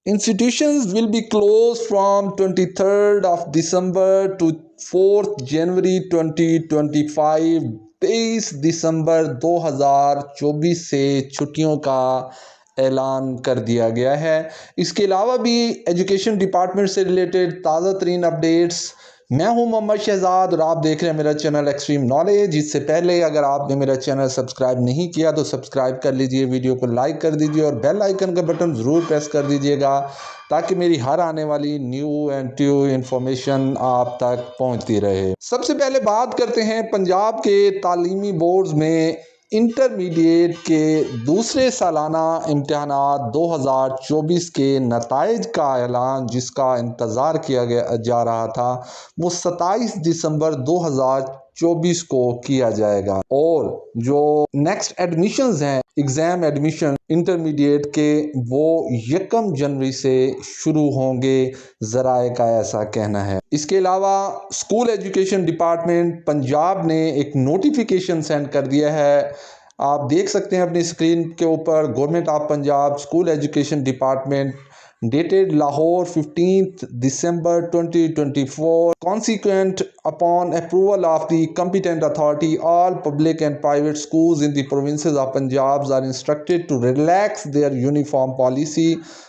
Institutions will be closed from 23rd of December to 4th January 2025. 23 دسمبر 2024 سے چھٹیوں کا اعلان کر دیا گیا ہے۔ اس کے علاوہ بھی ایجوکیشن ڈپارٹمنٹ سے ریلیٹڈ تازہ ترین اپڈیٹس۔ میں ہوں محمد شہزاد اور آپ دیکھ رہے ہیں میرا چینل ایکسٹریم نالج۔ اس سے پہلے اگر آپ نے میرا چینل سبسکرائب نہیں کیا تو سبسکرائب کر لیجئے، ویڈیو کو لائک کر دیجئے اور بیل آئیکن کا بٹن ضرور پریس کر دیجئے گا تاکہ میری ہر آنے والی نیو اینڈ ٹیو انفارمیشن آپ تک پہنچتی رہے۔ سب سے پہلے بات کرتے ہیں پنجاب کے تعلیمی بورڈز میں انٹرمیڈیٹ کے دوسرے سالانہ امتحانات 2024 کے نتائج کا اعلان، جس کا انتظار کیا جا رہا تھا، وہ 27 دسمبر 2024 کو کیا جائے گا، اور جو نیکسٹ ایڈمیشنز ہیں، ایگزام ایڈمیشن انٹرمیڈیٹ کے، وہ 1 جنوری سے شروع ہوں گے، ذرائع کا ایسا کہنا ہے۔ اس کے علاوہ اسکول ایجوکیشن ڈپارٹمنٹ پنجاب نے ایک نوٹیفیکیشن سینڈ کر دیا ہے، آپ دیکھ سکتے ہیں اپنی اسکرین کے اوپر، government of Punjab school education department dated Lahore 15th December 2024, consequent upon approval of the competent authority, all public and private schools in the provinces of Punjab are instructed to relax their uniform policy.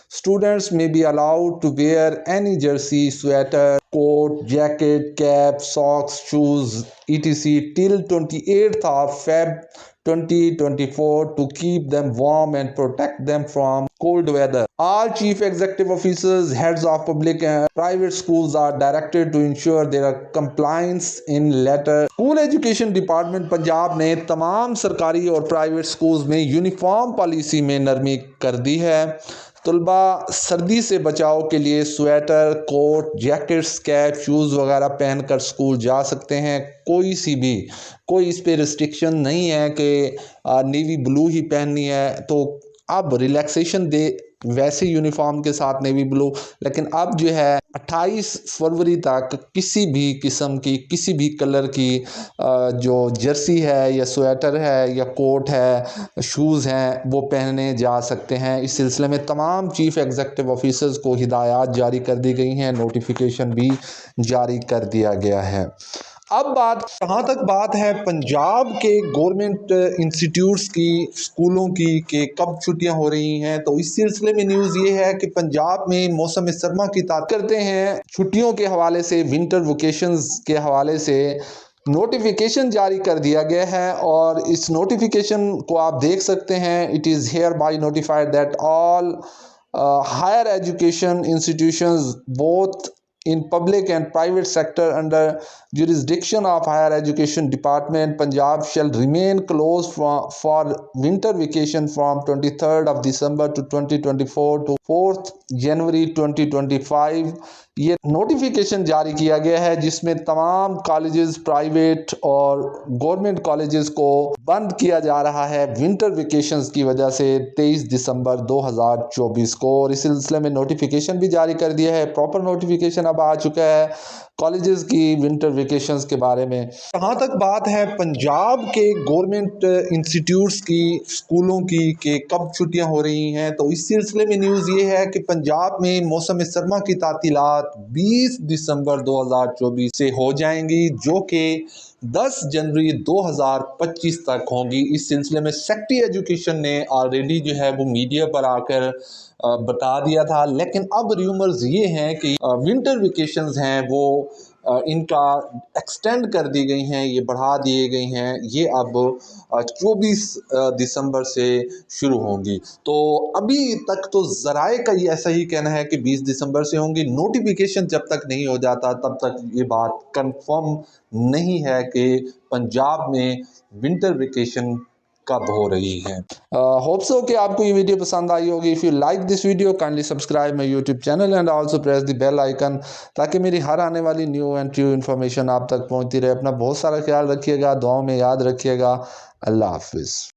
Students may be allowed to wear any jersey, sweater, coat, jacket, cap, socks, shoes, etc. till 28th of Feb 2024 to keep them warm and protect them from cold weather. All chief executive officers, heads of public and private schools are directed to ensure their compliance in letter. School education department Punjab نے تمام سرکاری اور private schools میں uniform policy میں نرمی کر دی ہے۔ طلباء سردی سے بچاؤ کے لیے سویٹر، کوٹ، جیکٹس، کیپ، شوز وغیرہ پہن کر سکول جا سکتے ہیں۔ کوئی اس پہ ریسٹرکشن نہیں ہے کہ نیوی بلو ہی پہننی ہے، تو اب ریلیکسیشن دے ویسے یونیفارم کے ساتھ نیوی بلو، لیکن اب جو ہے 28 فروری تک کسی بھی قسم کی، کسی بھی کلر کی جو جرسی ہے یا سویٹر ہے یا کوٹ ہے، شوز ہیں، وہ پہنے جا سکتے ہیں۔ اس سلسلے میں تمام چیف ایگزیکٹو آفیسرز کو ہدایات جاری کر دی گئی ہیں، نوٹیفیکیشن بھی جاری کر دیا گیا ہے۔ اب جہاں تک بات ہے پنجاب کے گورنمنٹ انسٹیٹیوٹس کی، اسکولوں کی، کہ کب چھٹیاں ہو رہی ہیں، تو اس سلسلے میں نیوز یہ ہے کہ پنجاب میں موسم سرما کی تعطیلات کرتے ہیں۔ چھٹیوں کے حوالے سے، ونٹر ویکیشنز کے حوالے سے نوٹیفیکیشن جاری کر دیا گیا ہے، اور اس نوٹیفیکیشن کو آپ دیکھ سکتے ہیں۔ It is here by notified that all higher education institutions both in public and private sector under jurisdiction of higher education department Punjab shall remain closed for winter vacation from 23rd of December to 2024 to 4th January 2025۔ یہ notification جاری کیا گیا ہے جس میں تمام colleges, private اور government colleges کو بند کیا جا رہا ہے ونٹر ویکیشنز کی وجہ سے 23 دسمبر 2024 کو، اور اس سلسلے میں نوٹیفیکیشن بھی جاری کر دیا ہے۔ پراپر نوٹیفیکیشن اب آ چکا ہے کالجز کی ونٹر ویکیشنز کے بارے میں۔ جہاں تک بات ہے پنجاب کے گورنمنٹ انسٹیٹیوٹس کی، اسکولوں کی، کہ کب چھٹیاں ہو رہی ہیں، تو اس سلسلے میں نیوز یہ ہے کہ پنجاب میں موسم سرما کی تعطیلات 20 دسمبر 2024 سے ہو جائیں گی، جو کہ 10 جنوری 2025 تک ہوں گی۔ اس سلسلے میں سیکٹری ایجوکیشن نے آلریڈی جو ہے وہ میڈیا پر آ کر بتا دیا تھا، لیکن اب ریومرز یہ ہیں کہ ونٹر ویکیشنز ہیں وہ ان کا ایکسٹینڈ کر دی گئی ہیں، یہ بڑھا دیے گئی ہیں، یہ اب 24 دسمبر سے شروع ہوں گی۔ تو ابھی تک تو ذرائع کا یہ ایسا ہی کہنا ہے کہ 20 دسمبر سے ہوں گی۔ نوٹیفیکیشن جب تک نہیں ہو جاتا تب تک یہ بات کنفرم نہیں ہے کہ پنجاب میں ونٹر ویکیشن کب ہو رہی ہے۔ ہوپ سو کہ آپ کو یہ ویڈیو پسند آئی ہوگی۔ If you like this video kindly subscribe my YouTube channel and also press the bell icon تاکہ میری ہر آنے والی نیو اینڈ ٹرو انفارمیشن آپ تک پہنچتی رہے۔ اپنا بہت سارا خیال رکھیے گا، دعاؤں میں یاد رکھیے گا۔ اللہ حافظ۔